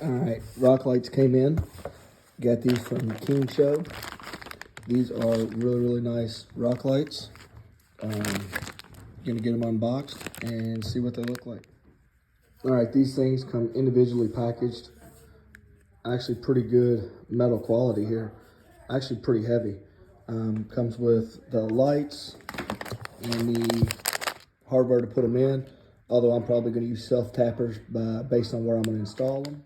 All right, rock lights came in. Got these from King Show. These are really nice rock lights. Gonna get them unboxed and see what they look like. All right, these things come individually packaged. Actually pretty good metal quality here. Actually pretty heavy. Comes with the lights and the hardware to put them in. Although I'm probably gonna use self-tappers based on where I'm gonna install them.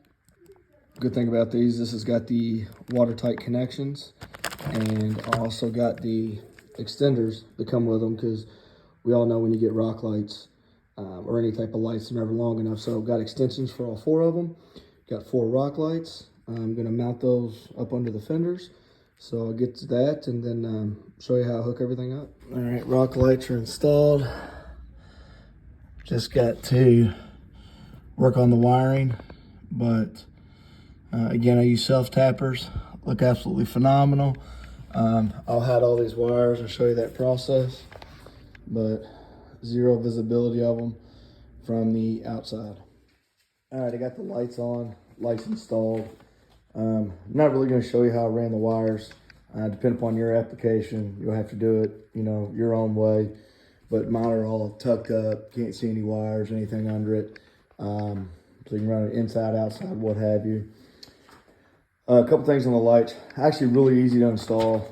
Good thing about these, this has got the watertight connections, and I also got the extenders that come with them, because we all know when you get rock lights or any type of lights, they're never long enough. So I've got extensions for all 4 of them. Got 4 rock lights. I'm gonna mount those up under the fenders. So I'll get to that and then show you how I hook everything up. All right, rock lights are installed. Just got to work on the wiring, but again, I use self-tappers, look absolutely phenomenal. I'll hide all these wires and show you that process, but zero visibility of them from the outside. All right, I got the lights on, lights installed. I'm not really gonna show you how I ran the wires. Depending upon your application, you'll have to do it, your own way. But mine are all tucked up, can't see any wires, anything under it. So you can run it inside, outside, what have you. A couple things on the lights, actually really easy to install.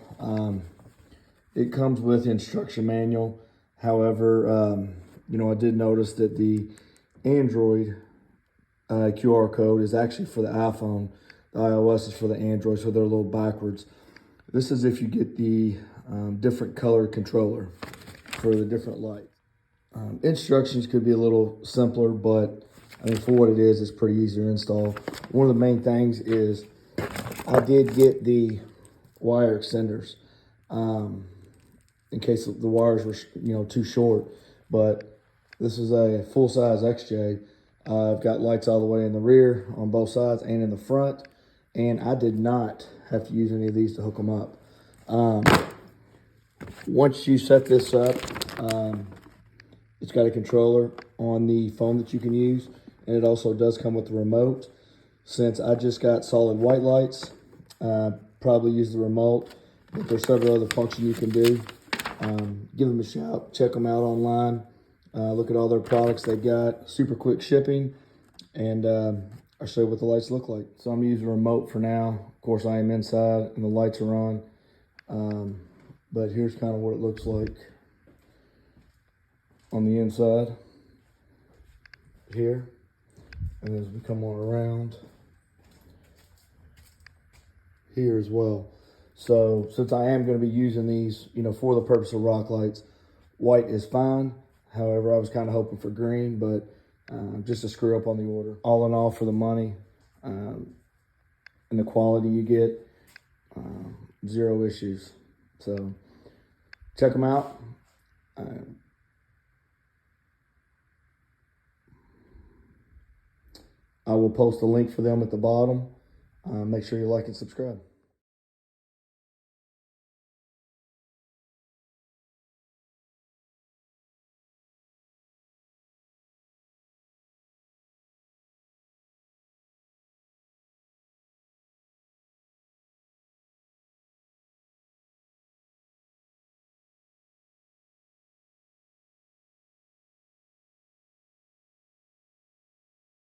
It comes with the instruction manual. However, I did notice that the Android QR code is actually for the iPhone. The iOS is for the Android, so they're a little backwards. This is if you get the different color controller for the different lights. Instructions could be a little simpler, but for what it is, it's pretty easy to install. One of the main things is I did get the wire extenders in case the wires were too short, but this is a full-size XJ. I've got lights all the way in the rear on both sides and in the front, and I did not have to use any of these to hook them up. Once you set this up, it's got a controller on the phone that you can use, and it also does come with the remote. Since I just got solid white lights, probably use the remote, but there's several other functions you can do. Give them a shout, check them out online, look at all their products they got, super quick shipping, and I'll show you what the lights look like. So I'm using a remote for now. Of course, I am inside and the lights are on, but here's kind of what it looks like on the inside here, and as we come on around here as well. So since I am going to be using these, for the purpose of rock lights, white is fine. However, I was kind of hoping for green, but just to screw up on the order. All in all, for the money and the quality you get, zero issues. So check them out. I will post a link for them at the bottom. Make sure you like and subscribe.